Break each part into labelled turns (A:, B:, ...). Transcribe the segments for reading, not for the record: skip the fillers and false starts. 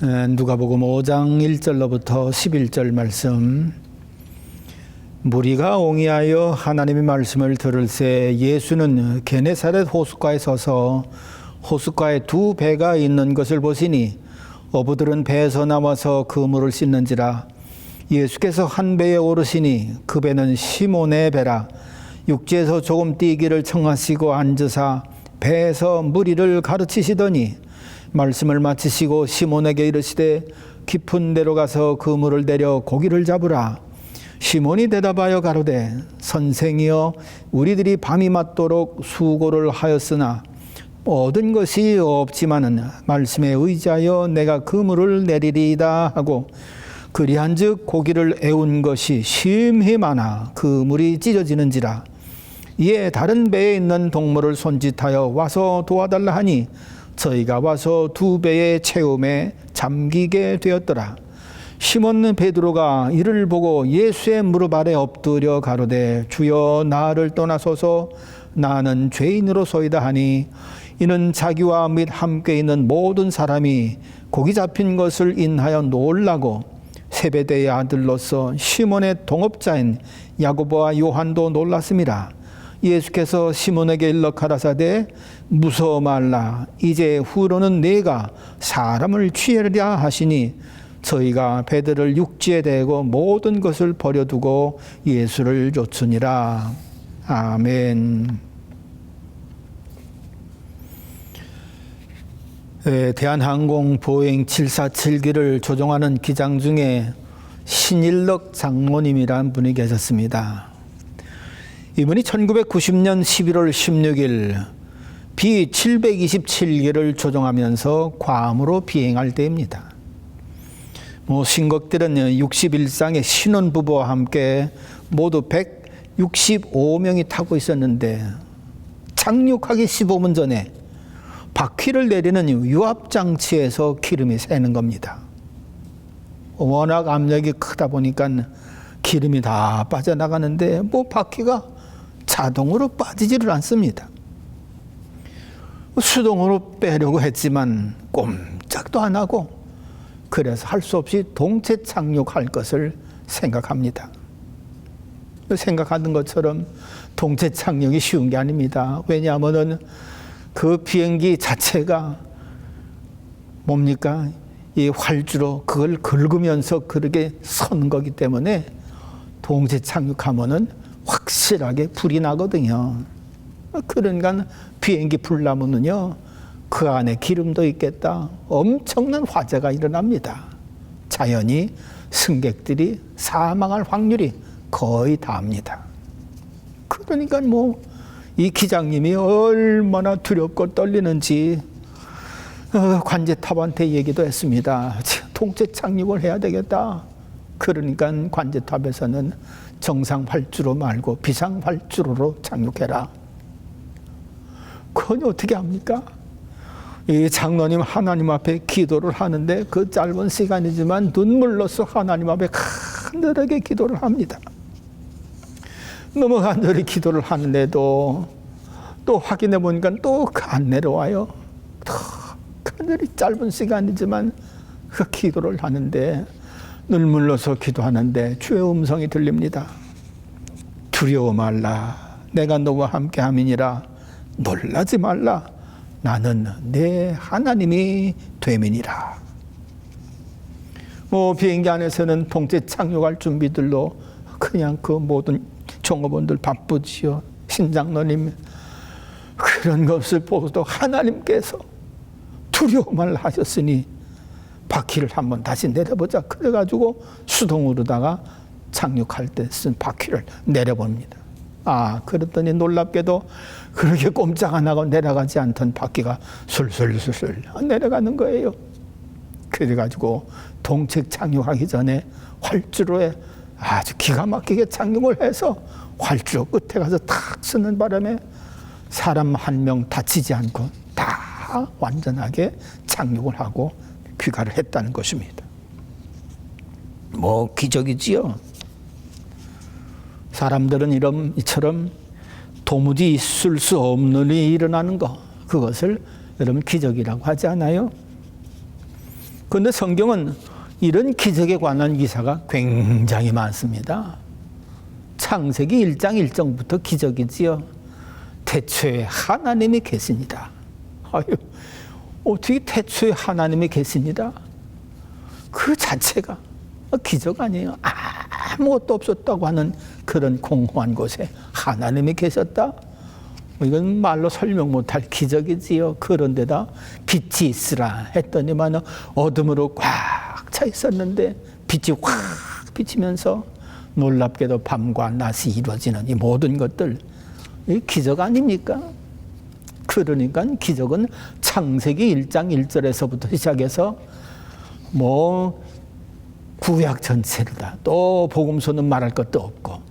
A: 누가복음 5장 1절로부터 11절 말씀. 무리가 옹이하여 하나님의 말씀을 들을새 예수는 게네사렛 호숫가에 서서 호숫가에 두 배가 있는 것을 보시니 어부들은 배에서 나와서 그물을 씻는지라. 예수께서 한 배에 오르시니 그 배는 시몬의 배라. 육지에서 조금 뛰기를 청하시고 앉으사 배에서 무리를 가르치시더니 말씀을 마치시고 시몬에게 이르시되 깊은 데로 가서 그물을 내려 고기를 잡으라. 시몬이 대답하여 가로되 선생이여 우리들이 밤이 맞도록 수고를 하였으나 얻은 것이 없지만은 말씀에 의지하여 내가 그물을 내리리이다 하고 그리한즉 고기를 애운 것이 심히 많아 그물이 찢어지는지라. 이에 다른 배에 있는 동물을 손짓하여 와서 도와달라 하니 저희가 와서 두 배의 채움에 잠기게 되었더라. 시몬 베드로가 이를 보고 예수의 무릎 아래 엎드려 가로되 주여 나를 떠나소서 나는 죄인으로소이다 하니 이는 자기와 및 함께 있는 모든 사람이 고기 잡힌 것을 인하여 놀라고 세베대의 아들로서 시몬의 동업자인 야고보와 요한도 놀랐습니다. 예수께서 시몬에게 일러 가라사대 무서워 말라. 이제 후로는 내가 사람을 취하리라 하시니 저희가 배들을 육지에 대고 모든 것을 버려두고 예수를 쫓으니라. 아멘. 대한항공 보잉 747기를 조종하는 기장 중에 신일럭 장로님이라는 분이 계셨습니다. 이분이 1990년 11월 16일 B727기를 조종하면서 괌으로 비행할 때입니다. 신곡들은 61상의 신혼부부와 함께 모두 165명이 타고 있었는데 착륙하기 15분 전에 바퀴를 내리는 유압장치에서 기름이 새는 겁니다. 워낙 압력이 크다 보니까 기름이 다 빠져나가는데 바퀴가 자동으로 빠지지를 않습니다. 수동으로 빼려고 했지만 꼼짝도 안 하고 그래서 할 수 없이 동체 착륙할 것을 생각합니다. 생각하는 것처럼 동체 착륙이 쉬운 게 아닙니다. 왜냐하면 그 비행기 자체가 뭡니까? 이 활주로 그걸 긁으면서 그렇게 선 거기 때문에 동체 착륙하면은 확실하게 불이 나거든요. 그러니까 비행기 불 나면은요, 그 안에 기름도 있겠다. 엄청난 화재가 일어납니다. 자연히 승객들이 사망할 확률이 거의 다합니다. 그러니까 이 기장님이 얼마나 두렵고 떨리는지 관제탑한테 얘기도 했습니다. 동체 착륙을 해야 되겠다. 그러니까 관제탑에서는 정상 활주로 말고 비상 활주로로 착륙해라. 그건 어떻게 합니까? 이 장로님 하나님 앞에 기도를 하는데 그 짧은 시간이지만 눈물로써 하나님 앞에 간절하게 기도를 합니다. 너무 간절히 기도를 하는데도 또 확인해 보니까 또 안 내려와요. 간절히 짧은 시간이지만 그 기도를 하는데 눈물로서 기도하는데 주의 음성이 들립니다. 두려워 말라. 내가 너와 함께 함이니라. 놀라지 말라. 나는 내 하나님이 됨이니라. 비행기 안에서는 동체 착륙할 준비들로 그냥 그 모든 종업원들 바쁘지요. 신장로님 그런 것을 보고도 하나님께서 두려워 말라 하셨으니 바퀴를 한번 다시 내려보자. 그래가지고 수동으로다가 착륙할 때 쓴 바퀴를 내려봅니다. 그랬더니 놀랍게도 그렇게 꼼짝 안 하고 내려가지 않던 바퀴가 술술술술 내려가는 거예요. 그래가지고 동체 착륙하기 전에 활주로에 아주 기가 막히게 착륙을 해서 활주로 끝에 가서 탁 쓰는 바람에 사람 한 명 다치지 않고 다 완전하게 착륙을 하고 귀가를 했다는 것입니다. 기적이지요. 사람들은 이처럼 도무지 있을 수 없는 일이 일어나는 것, 그것을 여러분 기적이라고 하지 않아요? 그런데 성경은 이런 기적에 관한 기사가 굉장히 많습니다. 창세기 1장 1절부터 기적이지요. 태초에 하나님이 계십니다. 아유, 어떻게 태초에 하나님이 계십니다. 그 자체가 기적 아니에요. 아무것도 없었다고 하는 그런 공허한 곳에 하나님이 계셨다. 이건 말로 설명 못할 기적이지요. 그런데다 빛이 있으라 했더니만 어둠으로 꽉 차 있었는데 빛이 확 비치면서 놀랍게도 밤과 낮이 이루어지는 이 모든 것들, 이 기적 아닙니까? 그러니까 기적은 창세기 1장 1절에서부터 시작해서 뭐 구약 전체를 다, 또 복음서는 말할 것도 없고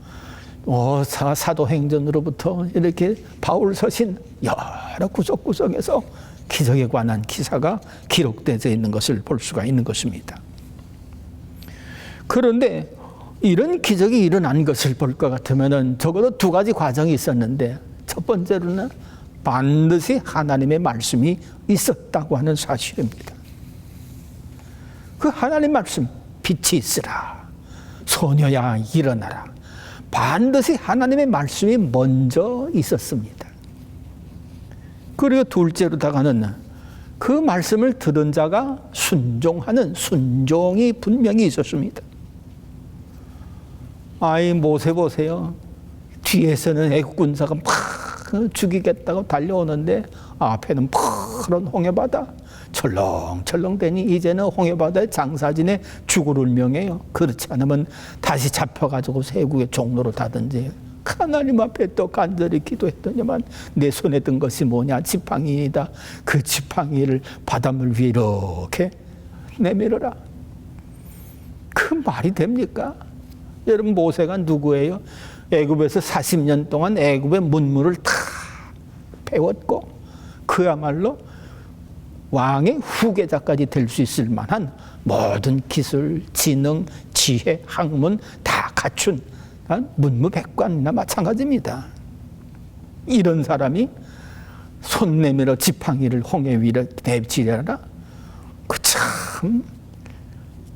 A: 사도행전으로부터 이렇게 바울 서신 여러 구석구석에서 기적에 관한 기사가 기록되어 있는 것을 볼 수가 있는 것입니다. 그런데 이런 기적이 일어난 것을 볼 것 같으면 적어도 두 가지 과정이 있었는데, 첫 번째로는 반드시 하나님의 말씀이 있었다고 하는 사실입니다. 그 하나님 말씀, 빛이 있으라, 소녀야 일어나라, 반드시 하나님의 말씀이 먼저 있었습니다. 그리고 둘째로다가는 그 말씀을 들은 자가 순종하는 순종이 분명히 있었습니다. 아이 모세 보세요. 뒤에서는 애국 군사가 막 죽이겠다고 달려오는데 앞에는 푸른 홍해바다, 철렁철렁 되니 이제는 홍해바다의 장사진의 죽을 운명이에요. 그렇지 않으면 다시 잡혀가지고 세국의 종로로 다든지. 하나님 앞에 또 간절히 기도했더니만 내 손에 든 것이 뭐냐, 지팡이이다. 그 지팡이를 바닷물 위에 이렇게 내밀어라. 그 말이 됩니까? 여러분, 모세가 누구예요? 애굽에서 40년 동안 애굽의 문물을 다 배웠고 그야말로 왕의 후계자까지 될 수 있을 만한 모든 기술, 지능, 지혜, 학문 다 갖춘 문무백관이나 마찬가지입니다. 이런 사람이 손 내밀어 지팡이를 홍해 위에 내치려라? 그 참,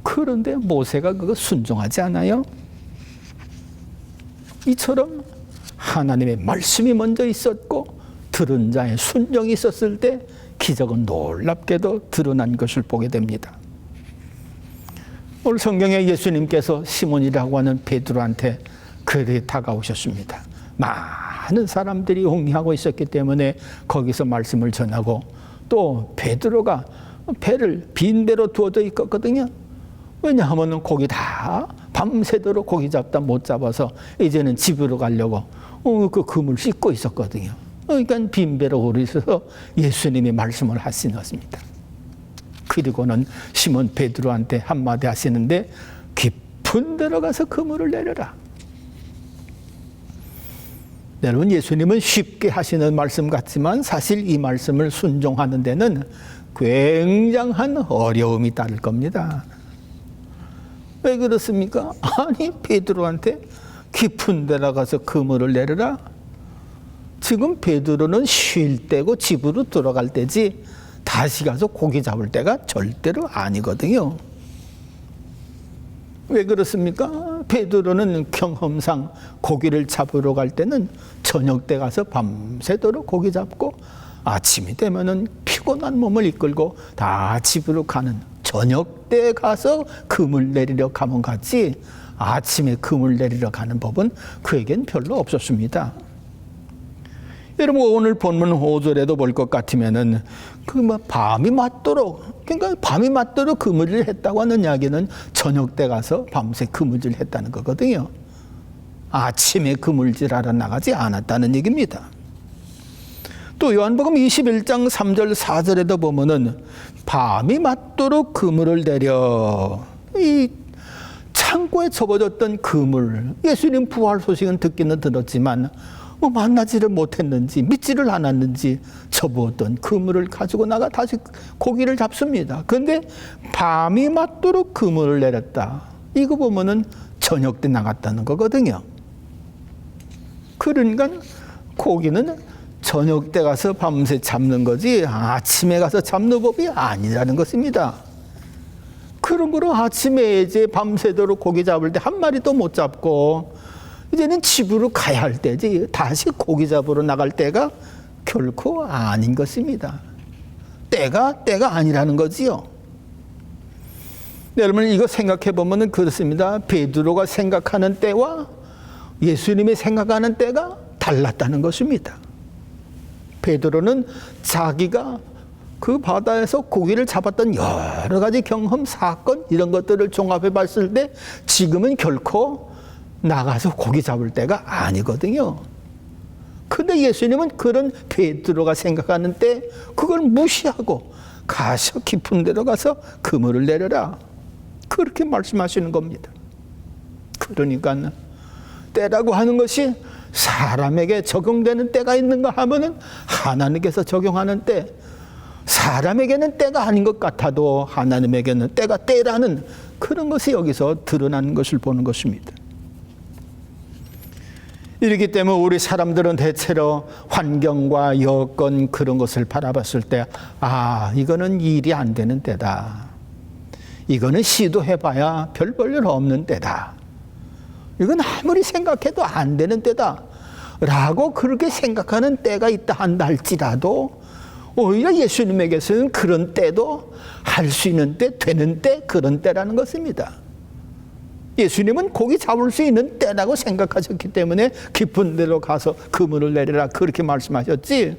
A: 그런데 모세가 그거 순종하지 않아요? 이처럼 하나님의 말씀이 먼저 있었고 들은 자의 순종이 있었을 때 기적은 놀랍게도 드러난 것을 보게 됩니다. 오늘 성경에 예수님께서 시몬이라고 하는 베드로한테 그렇게 다가오셨습니다. 많은 사람들이 홍해하고 있었기 때문에 거기서 말씀을 전하고, 또 베드로가 배를 빈 배로 두어져 있거든요. 왜냐하면 고기 다 밤새도록 고기 잡다 못 잡아서 이제는 집으로 가려고 그 그물 씻고 있었거든요. 그러니까 빈 배로 오르셔서 예수님이 말씀을 하신 것입니다. 그리고는 시몬 베드로한테 한마디 하시는데, 깊은 데로 가서 그물을 내려라. 여러분, 예수님은 쉽게 하시는 말씀 같지만 사실 이 말씀을 순종하는 데는 굉장한 어려움이 따를 겁니다. 왜 그렇습니까? 아니, 베드로한테 깊은 데로 가서 그물을 내려라. 지금 베드로는 쉴 때고 집으로 들어갈 때지 다시 가서 고기 잡을 때가 절대로 아니거든요. 왜 그렇습니까? 베드로는 경험상 고기를 잡으러 갈 때는 저녁 때 가서 밤새도록 고기 잡고 아침이 되면은 피곤한 몸을 이끌고 다 집으로 가는, 저녁 때 가서 그물 내리러 가면 갔지 아침에 그물 내리러 가는 법은 그에겐 별로 없었습니다. 여러분, 오늘 본문 5절에도 볼 것 같으면은 밤이 맞도록, 그러니까 밤이 맞도록 그물을 했다고 하는 이야기는 저녁 때 가서 밤새 그물질 했다는 거거든요. 아침에 그물질하러 나가지 않았다는 얘기입니다. 또 요한복음 21장 3절 4절에도 보면은 밤이 맞도록 그물을 내려, 이 창고에 접어졌던 그물, 예수님 부활 소식은 듣기는 들었지만 만나지를 못했는지 믿지를 않았는지 접어왔던 그물을 가지고 나가 다시 고기를 잡습니다. 그런데 밤이 맞도록 그물을 내렸다. 이거 보면은 저녁 때 나갔다는 거거든요. 그러니까 고기는 저녁 때 가서 밤새 잡는 거지 아침에 가서 잡는 법이 아니라는 것입니다. 그런 거로 아침에 이제 밤새도록 고기 잡을 때 한 마리도 못 잡고 이제는 집으로 가야 할 때지 다시 고기 잡으러 나갈 때가 결코 아닌 것입니다. 때가 아니라는 거지요. 여러분 이거 생각해 보면은 그렇습니다. 베드로가 생각하는 때와 예수님이 생각하는 때가 달랐다는 것입니다. 베드로는 자기가 그 바다에서 고기를 잡았던 여러 가지 경험, 사건 이런 것들을 종합해 봤을 때 지금은 결코 나가서 고기 잡을 때가 아니거든요. 근데 예수님은 그런 베드로가 생각하는 때 그걸 무시하고 가서 깊은 데로 가서 그물을 내려라. 그렇게 말씀하시는 겁니다. 그러니까 때라고 하는 것이 사람에게 적용되는 때가 있는가 하면은 하나님께서 적용하는 때, 사람에게는 때가 아닌 것 같아도 하나님에게는 때가 때라는 그런 것이 여기서 드러나는 것을 보는 것입니다. 이렇기 때문에 우리 사람들은 대체로 환경과 여건 그런 것을 바라봤을 때 이거는 일이 안 되는 때다. 이거는 시도해봐야 별 볼 일 없는 때다. 이건 아무리 생각해도 안 되는 때다. 라고 그렇게 생각하는 때가 있다 한다 할지라도 오히려 예수님에게서는 그런 때도 할 수 있는 때, 되는 때, 그런 때라는 것입니다. 예수님은 고기 잡을 수 있는 때라고 생각하셨기 때문에 깊은 데로 가서 그물을 내려라 그렇게 말씀하셨지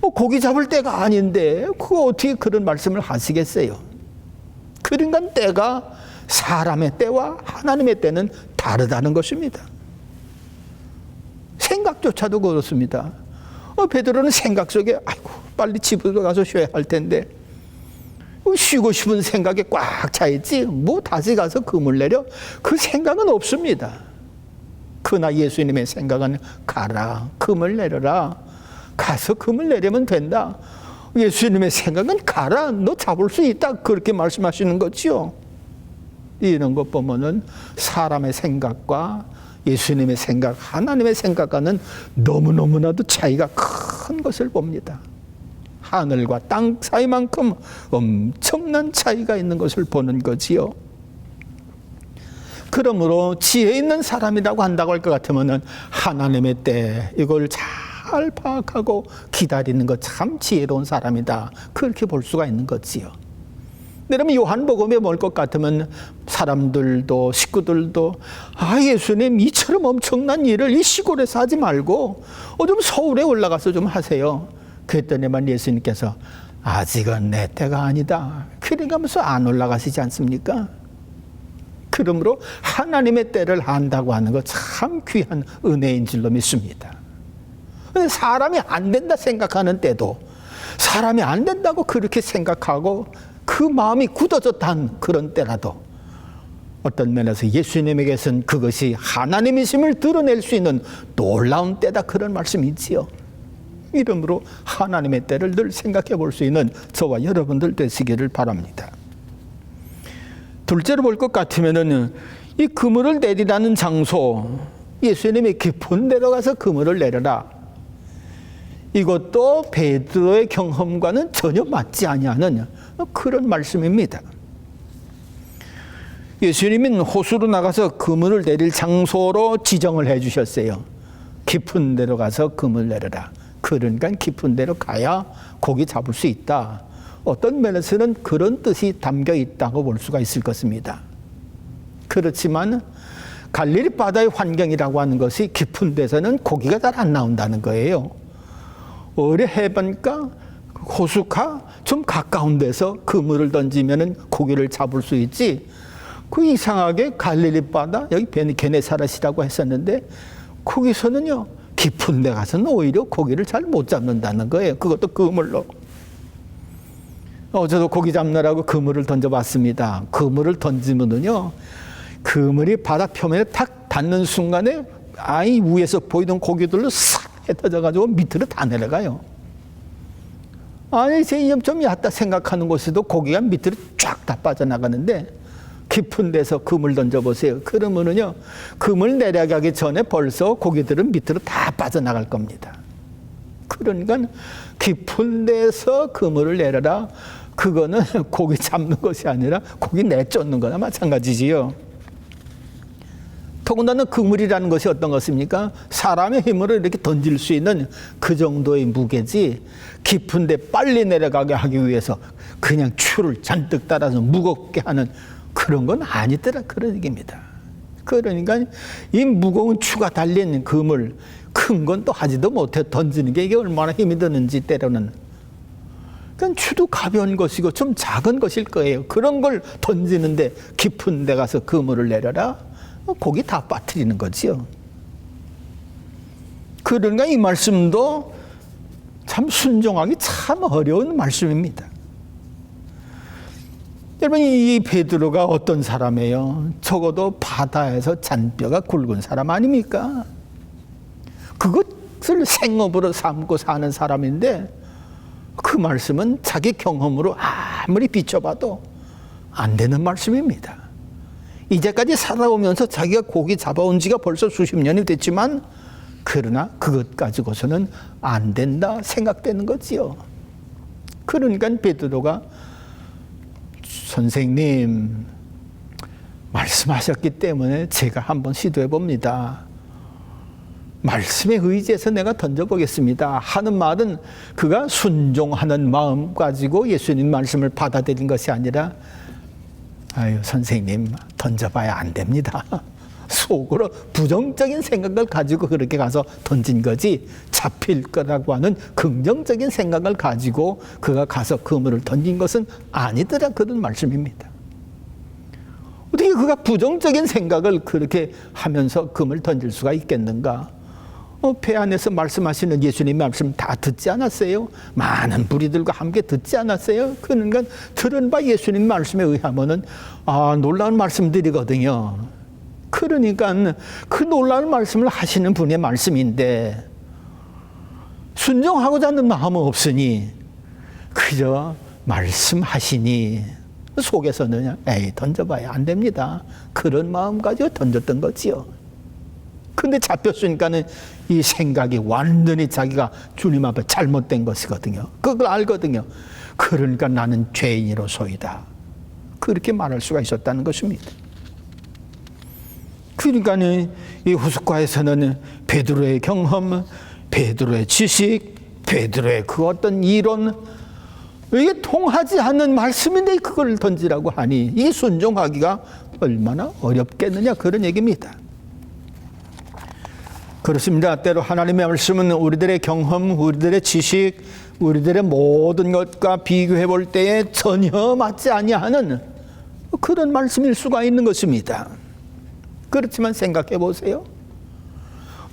A: 고기 잡을 때가 아닌데 그거 어떻게 그런 말씀을 하시겠어요? 그러니까 때가 사람의 때와 하나님의 때는 다르다는 것입니다. 생각조차도 그렇습니다. 베드로는 생각 속에 빨리 집으로 가서 쉬어야 할 텐데 쉬고 싶은 생각에 꽉 차있지 다시 가서 그물 내려 그 생각은 없습니다. 그러나 예수님의 생각은 가라 그물 내려라 가서 그물 내려면 된다. 예수님의 생각은 가라 너 잡을 수 있다 그렇게 말씀하시는 거지요. 이런 것 보면은 사람의 생각과 예수님의 생각, 하나님의 생각과는 너무너무나도 차이가 큰 것을 봅니다. 하늘과 땅 사이만큼 엄청난 차이가 있는 것을 보는 거지요. 그러므로 지혜 있는 사람이라고 한다고 할 것 같으면 하나님의 때 이걸 잘 파악하고 기다리는 것 참 지혜로운 사람이다. 그렇게 볼 수가 있는 거지요. 여러분 요한복음에 뭘 것 같으면 사람들도 식구들도 예수님 이처럼 엄청난 일을 이 시골에서 하지 말고 좀 서울에 올라가서 좀 하세요. 그랬더니만 예수님께서 아직은 내 때가 아니다. 그러면서 안 올라가시지 않습니까? 그러므로 하나님의 때를 안다고 하는 거 참 귀한 은혜인 줄로 믿습니다. 근데 사람이 안 된다 생각하는 때도 사람이 안 된다고 그렇게 생각하고 그 마음이 굳어졌다는 그런 때라도 어떤 면에서 예수님에게서는 그것이 하나님이심을 드러낼 수 있는 놀라운 때다 그런 말씀이지요. 이러므로 하나님의 때를 늘 생각해 볼 수 있는 저와 여러분들 되시기를 바랍니다. 둘째로 볼 것 같으면은 이 그물을 내리라는 장소 예수님이 깊은 데로 가서 그물을 내려라. 이것도 베드로의 경험과는 전혀 맞지 아니하는 그런 말씀입니다. 예수님은 호수로 나가서 그물을 내릴 장소로 지정을 해 주셨어요. 깊은 데로 가서 그물 내려라. 그러니까 깊은 데로 가야 고기 잡을 수 있다. 어떤 면에서는 그런 뜻이 담겨 있다고 볼 수가 있을 것입니다. 그렇지만 갈릴리 바다의 환경이라고 하는 것이 깊은 데서는 고기가 잘 안 나온다는 거예요. 어뢰 해변가, 호수가 좀 가까운 데서 그물을 던지면은 고기를 잡을 수 있지. 그 이상하게 갈릴리 바다, 여기 게네사렛이라고 했었는데 거기서는요 깊은 데 가서는 오히려 고기를 잘 못 잡는다는 거예요. 그것도 그물로. 저도 고기 잡느라고 그물을 던져봤습니다. 그물을 던지면은요 그물이 바다 표면에 탁 닿는 순간에 위에서 보이던 고기들로 싹 흩어져가지고 밑으로 다 내려가요. 제 좀 얕다 생각하는 곳에도 고기가 밑으로 쫙 다 빠져나가는데 깊은 데서 그물 던져보세요. 그러면은요 그물 내려가기 전에 벌써 고기들은 밑으로 다 빠져나갈 겁니다. 그러니까 깊은 데서 그물을 내려라. 그거는 고기 잡는 것이 아니라 고기 내쫓는 거나 마찬가지지요. 더군다나 그물이라는 것이 어떤 것입니까? 사람의 힘으로 이렇게 던질 수 있는 그 정도의 무게지, 깊은데 빨리 내려가게 하기 위해서 그냥 추를 잔뜩 따라서 무겁게 하는 그런 건 아니더라, 그런 얘기입니다. 그러니까 이 무거운 추가 달린 그물, 큰 건 또 하지도 못해 던지는 게 이게 얼마나 힘이 드는지 때로는. 그러니까 추도 가벼운 것이고 좀 작은 것일 거예요. 그런 걸 던지는데 깊은 데 가서 그물을 내려라? 고기 다 빠뜨리는 거지요. 그러니까 이 말씀도 참 순종하기 참 어려운 말씀입니다. 여러분, 이 베드로가 어떤 사람이에요? 적어도 바다에서 잔뼈가 굵은 사람 아닙니까? 그것을 생업으로 삼고 사는 사람인데 그 말씀은 자기 경험으로 아무리 비춰봐도 안 되는 말씀입니다. 이제까지 살아오면서 자기가 고기 잡아온 지가 벌써 수십 년이 됐지만 그러나 그것 가지고서는 안 된다 생각되는 거지요. 그러니까 베드로가 선생님 말씀하셨기 때문에 제가 한번 시도해 봅니다. 말씀에 의지해서 내가 던져보겠습니다 하는 말은 그가 순종하는 마음 가지고 예수님 말씀을 받아들인 것이 아니라 아유 선생님 던져봐야 안 됩니다. 속으로 부정적인 생각을 가지고 그렇게 가서 던진 거지, 잡힐 거라고 하는 긍정적인 생각을 가지고 그가 가서 그물을 던진 것은 아니더라, 그런 말씀입니다. 어떻게 그가 부정적인 생각을 그렇게 하면서 그물을 던질 수가 있겠는가? 배 안에서 말씀하시는 예수님 말씀 다 듣지 않았어요? 많은 무리들과 함께 듣지 않았어요? 그러니까 들은 바 예수님 말씀에 의하면은 놀라운 말씀들이거든요. 그러니까 그 놀라운 말씀을 하시는 분의 말씀인데 순종하고자 하는 마음은 없으니 그저 말씀하시니 속에서는 에이 던져봐야 안 됩니다, 그런 마음 가지고 던졌던 거지요. 근데 잡혔으니까는 이 생각이 완전히 자기가 주님 앞에 잘못된 것이거든요. 그걸 알거든요. 그러니까 나는 죄인이로소이다, 그렇게 말할 수가 있었다는 것입니다. 그러니까 이 후숫과에서는 베드로의 경험, 베드로의 지식, 베드로의 그 어떤 이론, 이게 통하지 않는 말씀인데 그걸 던지라고 하니 이 순종하기가 얼마나 어렵겠느냐, 그런 얘기입니다. 그렇습니다. 때로 하나님의 말씀은 우리들의 경험, 우리들의 지식, 우리들의 모든 것과 비교해 볼 때에 전혀 맞지 아니하는 그런 말씀일 수가 있는 것입니다. 그렇지만 생각해 보세요.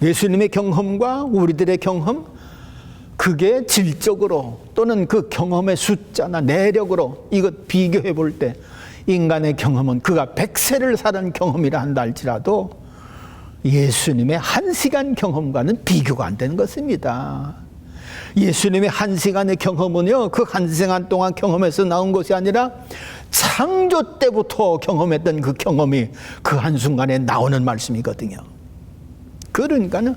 A: 예수님의 경험과 우리들의 경험, 그게 질적으로 또는 그 경험의 숫자나 내력으로 이것 비교해 볼 때 인간의 경험은 그가 100세를 살은 경험이라 한다 할지라도 예수님의 1시간 경험과는 비교가 안 되는 것입니다. 예수님의 1시간의 경험은요, 그 1시간 동안 경험에서 나온 것이 아니라 창조 때부터 경험했던 그 경험이 그 한순간에 나오는 말씀이거든요. 그러니까는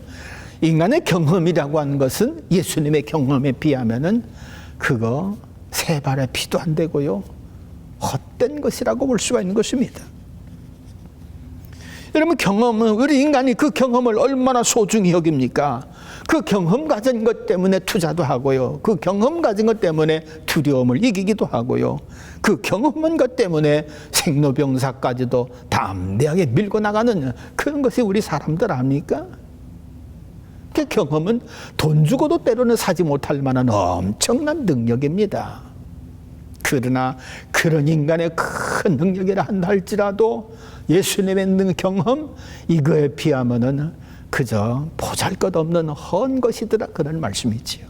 A: 인간의 경험이라고 하는 것은 예수님의 경험에 비하면은 그거 세 발의 피도 안 되고요, 헛된 것이라고 볼 수가 있는 것입니다. 여러분, 경험은 우리 인간이 그 경험을 얼마나 소중히 여깁니까? 그 경험 가진 것 때문에 투자도 하고요, 그 경험 가진 것 때문에 두려움을 이기기도 하고요, 그 경험한 것 때문에 생로병사까지도 담대하게 밀고 나가는 그런 것이 우리 사람들 아닙니까? 그 경험은 돈 주고도 때로는 사지 못할 만한 엄청난 능력입니다. 그러나 그런 인간의 큰 능력이라 한다 할지라도 예수님의 경험, 이거에 비하면은 그저 보잘것없는 헌 것이더라, 그런 말씀이지요.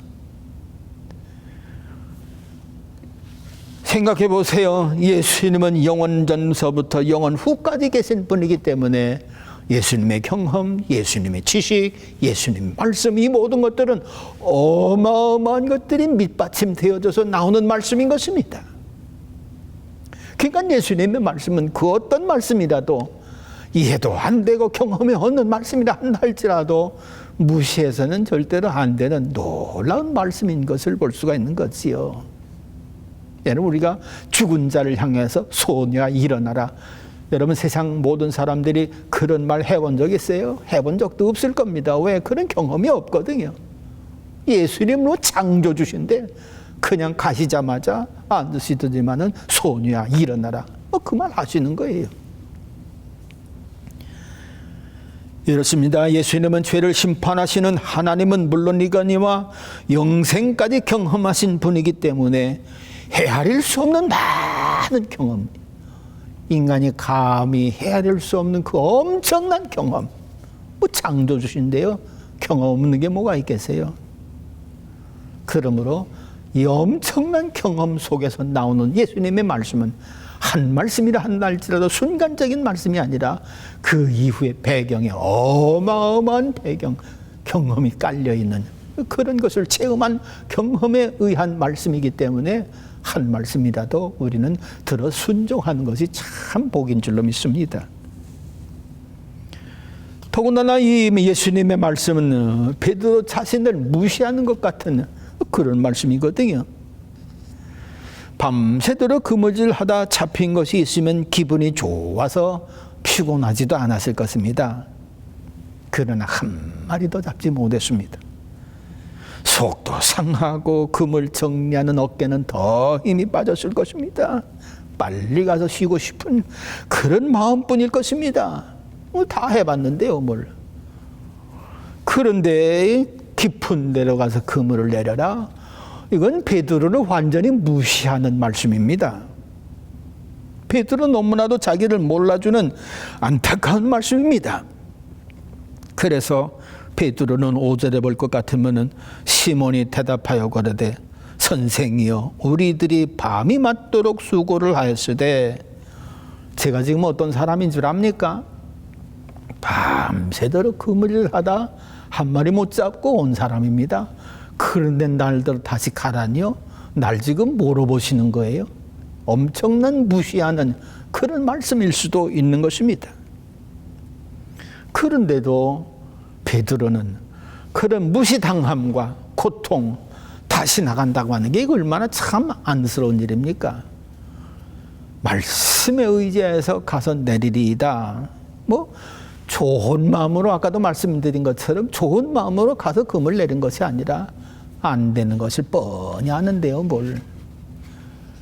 A: 생각해 보세요. 예수님은 영원 전서부터 영원 후까지 계신 분이기 때문에 예수님의 경험, 예수님의 지식, 예수님의 말씀, 이 모든 것들은 어마어마한 것들이 밑받침되어져서 나오는 말씀인 것입니다. 그러니까 예수님의 말씀은 그 어떤 말씀이라도 이해도 안 되고 경험이 없는 말씀이라 한다 할지라도 무시해서는 절대로 안 되는 놀라운 말씀인 것을 볼 수가 있는 거지요. 여러분, 우리가 죽은 자를 향해서 소녀야 일어나라. 여러분, 세상 모든 사람들이 그런 말 해본 적 있어요? 해본 적도 없을 겁니다. 왜? 그런 경험이 없거든요. 예수님으로 창조주신데 그냥 가시자마자 앉으시더니만은 소녀야 일어나라. 그 말 하시는 거예요. 이렇습니다. 예수님은 죄를 심판하시는 하나님은 물론이거니와 영생까지 경험하신 분이기 때문에 헤아릴 수 없는 많은 경험, 인간이 감히 헤아릴 수 없는 그 엄청난 경험, 창조주신데요, 경험 없는 게 뭐가 있겠어요? 그러므로 이 엄청난 경험 속에서 나오는 예수님의 말씀은 한 말씀이라 한다 할지라도 순간적인 말씀이 아니라 그 이후의 배경에 어마어마한 배경, 경험이 깔려있는 그런 것을 체험한 경험에 의한 말씀이기 때문에 한 말씀이라도 우리는 들어 순종하는 것이 참 복인 줄로 믿습니다. 더군다나 이 예수님의 말씀은 베드로 자신을 무시하는 것 같은 그런 말씀이거든요. 밤새도록 그물질하다 잡힌 것이 있으면 기분이 좋아서 피곤하지도 않았을 것입니다. 그러나 한 마리도 잡지 못했습니다. 속도 상하고 그물 정리하는 어깨는 더 힘이 빠졌을 것입니다. 빨리 가서 쉬고 싶은 그런 마음뿐일 것입니다. 다 해봤는데요, 뭘. 그런데 깊은 데로 가서 그물을 내려라. 이건 베드로를 완전히 무시하는 말씀입니다. 베드로 너무나도 자기를 몰라주는 안타까운 말씀입니다. 그래서 베드로는 5절에 볼 것 같으면은 시몬이 대답하여 가로되 선생이여 우리들이 밤이 맞도록 수고를 하였으되, 제가 지금 어떤 사람인 줄 압니까? 밤새도록 그물을 하다 한 마리 못 잡고 온 사람입니다. 그런데 날들 다시 가라니요? 날 지금 물어보시는 거예요? 엄청난 무시하는 그런 말씀일 수도 있는 것입니다. 그런데도 베드로는 그런 무시당함과 고통, 다시 나간다고 하는 게 얼마나 참 안쓰러운 일입니까? 말씀에 의지해서 가서 내리리이다. 좋은 마음으로, 아까도 말씀드린 것처럼 좋은 마음으로 가서 금을 내린 것이 아니라 안 되는 것을 뻔히 아는데요, 뭘.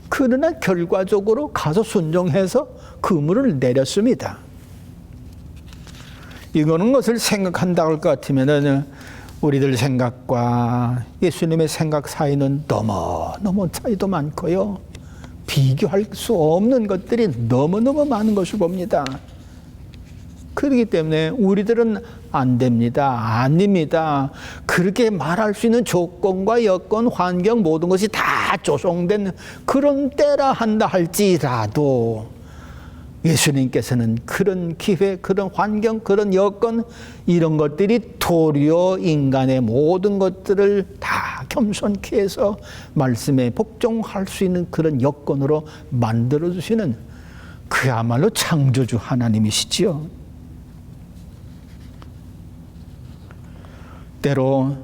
A: 그러나 결과적으로 가서 순종해서 그물을 내렸습니다. 이거는 것을 생각한다고 할 것 같으면은 우리들 생각과 예수님의 생각 사이는 너무 차이도 많고요. 비교할 수 없는 것들이 너무너무 많은 것을 봅니다. 그렇기 때문에 우리들은 안 됩니다, 아닙니다, 그렇게 말할 수 있는 조건과 여건, 환경 모든 것이 다 조성된 그런 때라 한다 할지라도 예수님께서는 그런 기회, 그런 환경, 그런 여건, 이런 것들이 도리어 인간의 모든 것들을 다 겸손케 해서 말씀에 복종할 수 있는 그런 여건으로 만들어주시는 그야말로 창조주 하나님이시지요. 때로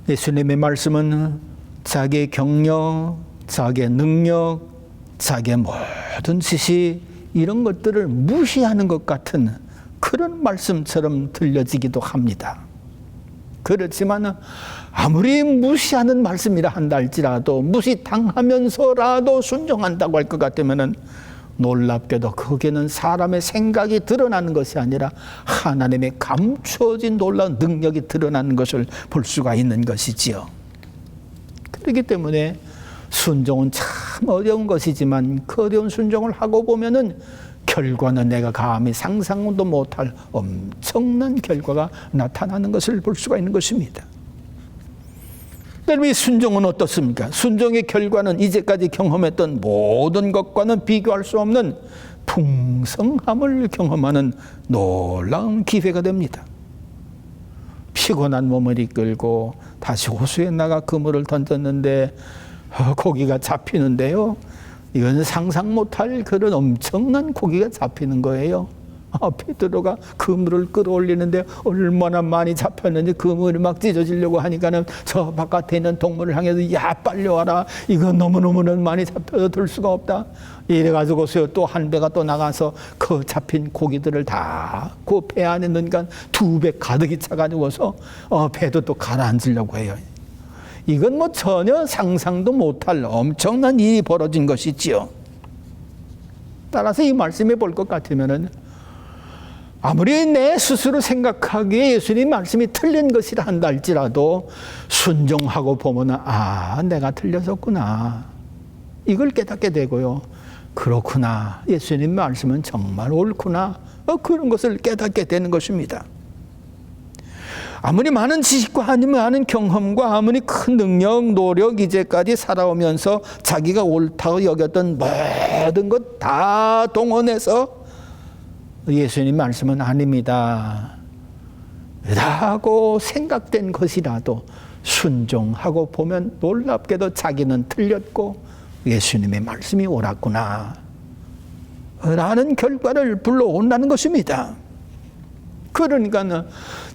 A: 예수님의 말씀은 자기의 경력, 자기의 능력, 자기의 모든 지식, 이런 것들을 무시하는 것 같은 그런 말씀처럼 들려지기도 합니다. 그렇지만 아무리 무시하는 말씀이라 한다 할지라도, 무시당하면서라도 순종한다고 할 것 같으면 놀랍게도 거기에는 사람의 생각이 드러나는 것이 아니라 하나님의 감추어진 놀라운 능력이 드러나는 것을 볼 수가 있는 것이지요. 그렇기 때문에 순종은 참 어려운 것이지만 그 어려운 순종을 하고 보면은 결과는 내가 감히 상상도 못할 엄청난 결과가 나타나는 것을 볼 수가 있는 것입니다. 그럼 이 순종은 어떻습니까? 순종의 결과는 이제까지 경험했던 모든 것과는 비교할 수 없는 풍성함을 경험하는 놀라운 기회가 됩니다. 피곤한 몸을 이끌고 다시 호수에 나가 그물을 던졌는데 고기가 잡히는데요, 이건 상상 못할 그런 엄청난 고기가 잡히는 거예요. 베드로가 그물을 끌어올리는데 얼마나 많이 잡혔는지 그물이 막 찢어지려고 하니까는 저 바깥에 있는 동물을 향해서 야 빨리 와라, 이거 너무너무 많이 잡혀서 들 수가 없다. 이래가지고서요 또 한 배가 또 나가서 그 잡힌 고기들을 다 그 배 안에 넣으니까 2배 가득이 차가지고서 배도 또 가라앉으려고 해요. 이건 뭐 전혀 상상도 못할 엄청난 일이 벌어진 것이지요. 따라서 이 말씀에 볼 것 같으면은 아무리 내 스스로 생각하기에 예수님 말씀이 틀린 것이라 한다 할지라도 순종하고 보면 내가 틀렸었구나, 이걸 깨닫게 되고요. 그렇구나, 예수님 말씀은 정말 옳구나, 그런 것을 깨닫게 되는 것입니다. 아무리 많은 지식과 아니면 많은 경험과 아무리 큰 능력, 노력 이제까지 살아오면서 자기가 옳다고 여겼던 모든 것 다 동원해서 예수님 말씀은 아닙니다 라고 생각된 것이라도 순종하고 보면 놀랍게도 자기는 틀렸고 예수님의 말씀이 옳았구나 라는 결과를 불러온다는 것입니다. 그러니까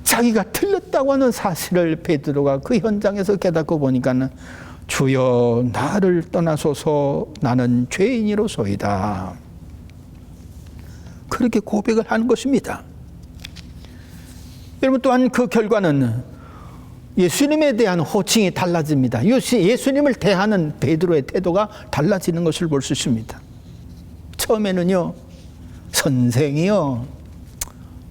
A: 자기가 틀렸다고 하는 사실을 베드로가 그 현장에서 깨닫고 보니까 주여 나를 떠나소서 나는 죄인이로소이다, 그렇게 고백을 하는 것입니다. 여러분, 또한 그 결과는 예수님에 대한 호칭이 달라집니다. 예수님을 대하는 베드로의 태도가 달라지는 것을 볼 수 있습니다. 처음에는요, 선생이요,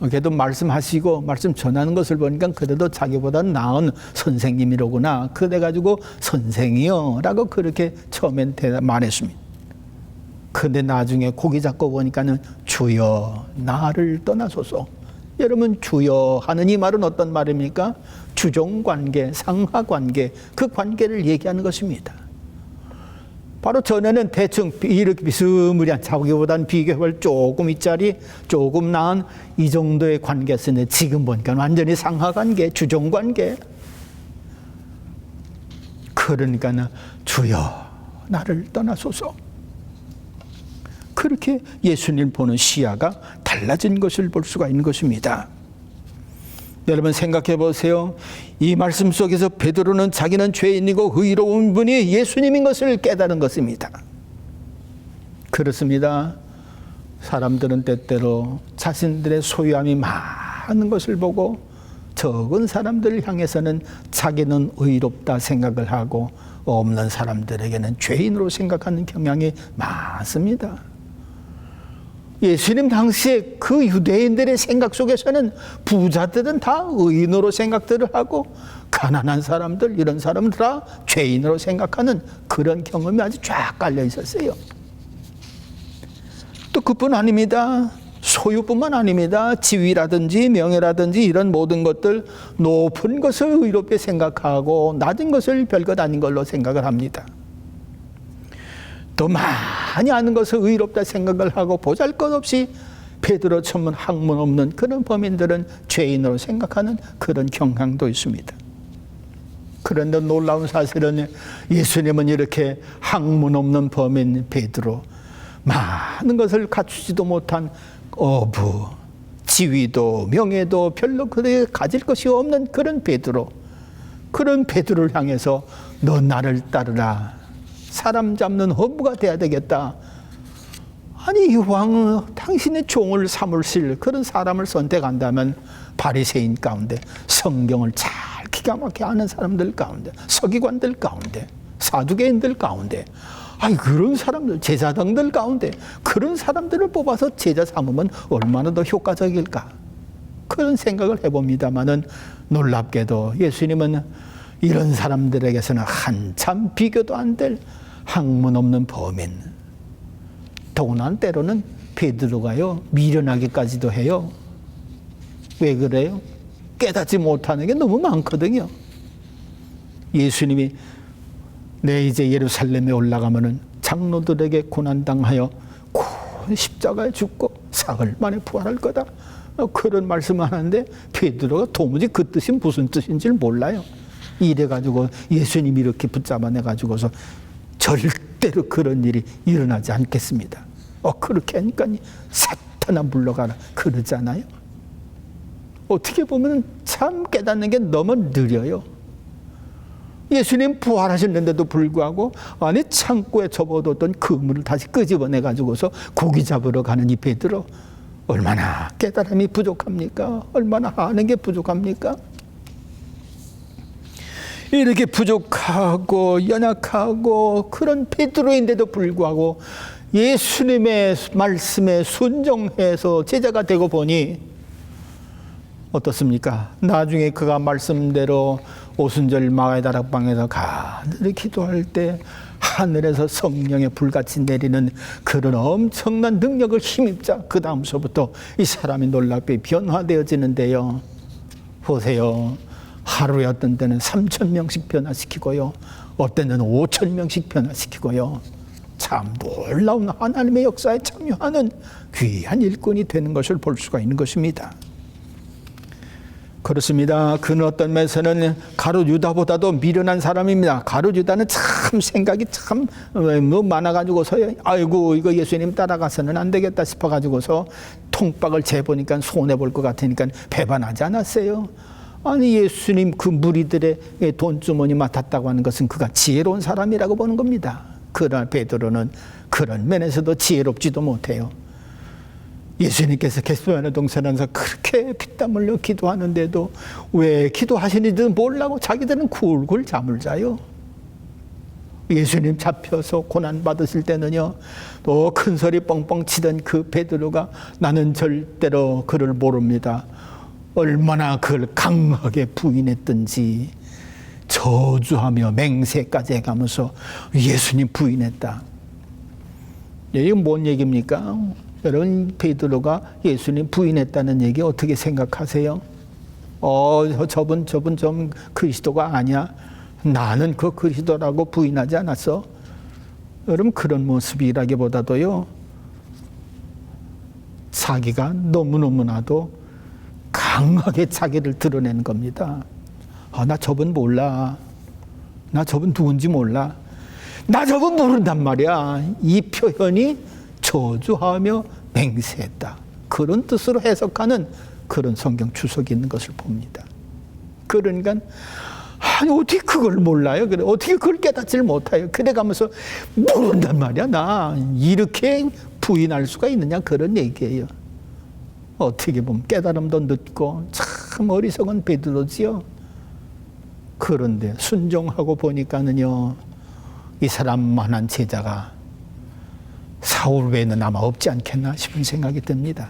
A: 그래도 말씀하시고 말씀 전하는 것을 보니까 그래도 자기보다 나은 선생님이로구나, 그래가지고 선생이요 라고 그렇게 처음엔 말했습니다. 근데 나중에 고기 잡고 보니까는 주여 나를 떠나소서. 여러분, 주여 하는 이 말은 어떤 말입니까? 주종관계, 상하관계, 그 관계를 얘기하는 것입니다. 바로 전에는 대충 이렇게 비스무리한, 자기보다는 비교해볼 조금 윗자리, 조금 나은 이 정도의 관계였는데 지금 보니까 완전히 상하관계, 주종관계. 그러니까 주여 나를 떠나소서. 그렇게 예수님 보는 시야가 달라진 것을 볼 수가 있는 것입니다. 여러분, 생각해 보세요. 이 말씀 속에서 베드로는 자기는 죄인이고 의로운 분이 예수님인 것을 깨달은 것입니다. 그렇습니다. 사람들은 때때로 자신들의 소유함이 많은 것을 보고 적은 사람들을 향해서는 자기는 의롭다 생각을 하고 없는 사람들에게는 죄인으로 생각하는 경향이 많습니다. 예수님 당시에 그 유대인들의 생각 속에서는 부자들은 다 의인으로 생각들을 하고 가난한 사람들, 이런 사람들 다 죄인으로 생각하는 그런 경험이 아주 쫙 깔려 있었어요. 또 그뿐 아닙니다. 소유뿐만 아닙니다. 지위라든지 명예라든지 이런 모든 것들, 높은 것을 의롭게 생각하고 낮은 것을 별것 아닌 걸로 생각을 합니다. 또 많이 아는 것을 의롭다 생각을 하고 보잘것없이 베드로처럼 학문 없는 그런 범인들은 죄인으로 생각하는 그런 경향도 있습니다. 그런데 놀라운 사실은 예수님은 이렇게 학문 없는 범인 베드로, 많은 것을 갖추지도 못한 어부, 지위도 명예도 별로 그렇게 가질 것이 없는 그런 베드로, 그런 베드로를 향해서 너 나를 따르라, 사람 잡는 어부가 돼야 되겠다. 아니, 이 왕은 당신의 종을 삼으실 그런 사람을 선택한다면 바리새인 가운데, 성경을 잘 기가 막히게 아는 사람들 가운데, 서기관들 가운데, 사두개인들 가운데, 아니 그런 사람들, 제사장들 가운데 그런 사람들을 뽑아서 제자 삼으면 얼마나 더 효과적일까, 그런 생각을 해봅니다마는 놀랍게도 예수님은 이런 사람들에게서는 한참 비교도 안 될 학문 없는 범인, 더구나 때로는 베드로가요 미련하기까지도 해요. 왜 그래요? 깨닫지 못하는 게 너무 많거든요. 예수님이 내 이제 예루살렘에 올라가면은 장로들에게 고난당하여 십자가에 죽고 사흘 만에 부활할 거다, 그런 말씀을 하는데 베드로가 도무지 그 뜻이 무슨 뜻인지를 몰라요. 이래가지고 예수님이 이렇게 붙잡아내가지고서 절대로 그런 일이 일어나지 않겠습니다. 그렇게 하니까 천하 물러가라 그러잖아요. 어떻게 보면 참 깨닫는 게 너무 느려요. 예수님 부활하셨는데도 불구하고 안에 창고에 접어뒀던 그물을 다시 끄집어내 가지고서 고기 잡으러 가는 이 베드로, 얼마나 깨달음이 부족합니까? 얼마나 아는 게 부족합니까? 이렇게 부족하고 연약하고 그런 베드로인데도 불구하고 예수님의 말씀에 순종해서 제자가 되고 보니 어떻습니까? 나중에 그가 말씀대로 오순절 마가의 다락방에서 간절히 기도할 때 하늘에서 성령의 불같이 내리는 그런 엄청난 능력을 힘입자 그 다음서부터 이 사람이 놀랍게 변화되어지는데요. 보세요. 하루에 어떤 때는 3,000명씩 변화시키고요. 어떤 때는 5,000명씩 변화시키고요. 참 놀라운 하나님의 역사에 참여하는 귀한 일꾼이 되는 것을 볼 수가 있는 것입니다. 그렇습니다. 그는 어떤 면에서는 가룟 유다보다도 미련한 사람입니다. 가룟 유다는 참 생각이 참 많아가지고서 아이고 이거 예수님 따라가서는 안 되겠다 싶어가지고서 통박을 재보니까 손해볼 것 같으니까 배반하지 않았어요. 아니 예수님 그 무리들의 돈주머니 맡았다고 하는 것은 그가 지혜로운 사람이라고 보는 겁니다. 그러나 베드로는 그런 면에서도 지혜롭지도 못해요. 예수님께서 겟세마네 동산에서 그렇게 피땀 흘려 기도하는데도 왜 기도하시는지도 모르고 자기들은 굴굴 잠을 자요. 예수님 잡혀서 고난 받으실 때는요, 또 큰 소리 뻥뻥 치던 그 베드로가 나는 절대로 그를 모릅니다. 얼마나 그를 강하게 부인했든지 저주하며 맹세까지 해가면서 예수님 부인했다. 이게 뭔 얘기입니까? 여러분, 베드로가 예수님 부인했다는 얘기 어떻게 생각하세요? 저분 좀 그리스도가 아니야. 나는 그 그리스도라고 부인하지 않았어. 여러분, 그런 모습이라기보다도요, 자기가 너무너무나도 강하게 자기를 드러내는 겁니다. 나 저분 몰라. 나 저분 누군지 몰라. 나 저분 모른단 말이야. 이 표현이 저주하며 맹세했다. 그런 뜻으로 해석하는 그런 성경 주석이 있는 것을 봅니다. 그러니까 아니 어떻게 그걸 몰라요? 그래 어떻게 그걸 깨닫지를 못해요? 그래가면서 모른단 말이야. 나 이렇게 부인할 수가 있느냐 그런 얘기예요. 어떻게 보면 깨달음도 늦고 참 어리석은 베드로지요. 그런데 순종하고 보니까는요, 이 사람만한 제자가 사울 외에는 아마 없지 않겠나 싶은 생각이 듭니다.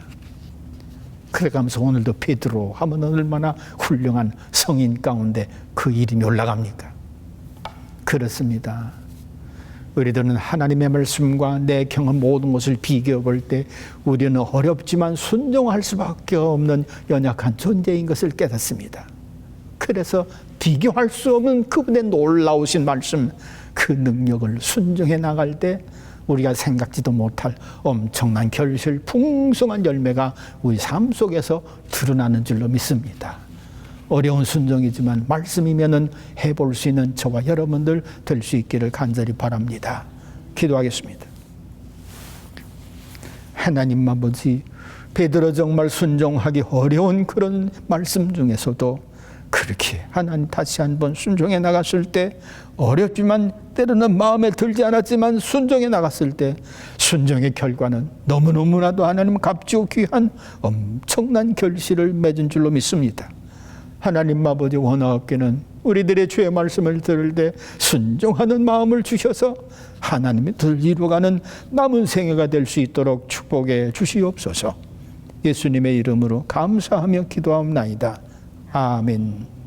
A: 그래가면서 오늘도 베드로 하면 얼마나 훌륭한 성인 가운데 그 이름이 올라갑니까? 그렇습니다. 우리들은 하나님의 말씀과 내 경험 모든 것을 비교해 볼 때 우리는 어렵지만 순종할 수밖에 없는 연약한 존재인 것을 깨닫습니다. 그래서 비교할 수 없는 그분의 놀라우신 말씀, 그 능력을 순종해 나갈 때 우리가 생각지도 못할 엄청난 결실, 풍성한 열매가 우리 삶 속에서 드러나는 줄로 믿습니다. 어려운 순종이지만 말씀이면은 해볼 수 있는 저와 여러분들 될 수 있기를 간절히 바랍니다. 기도하겠습니다. 하나님 아버지, 베드로 정말 순종하기 어려운 그런 말씀 중에서도 그렇게 하나님 다시 한번 순종해 나갔을 때 어렵지만 때로는 마음에 들지 않았지만 순종해 나갔을 때 순종의 결과는 너무너무나도 하나님 값지고 귀한 엄청난 결실을 맺은 줄로 믿습니다. 하나님 아버지, 원하옵게는 우리들의 주의 말씀을 들을 때 순종하는 마음을 주셔서 하나님의 뜻을 이루어가는 남은 생애가 될 수 있도록 축복해 주시옵소서. 예수님의 이름으로 감사하며 기도하옵나이다. 아멘.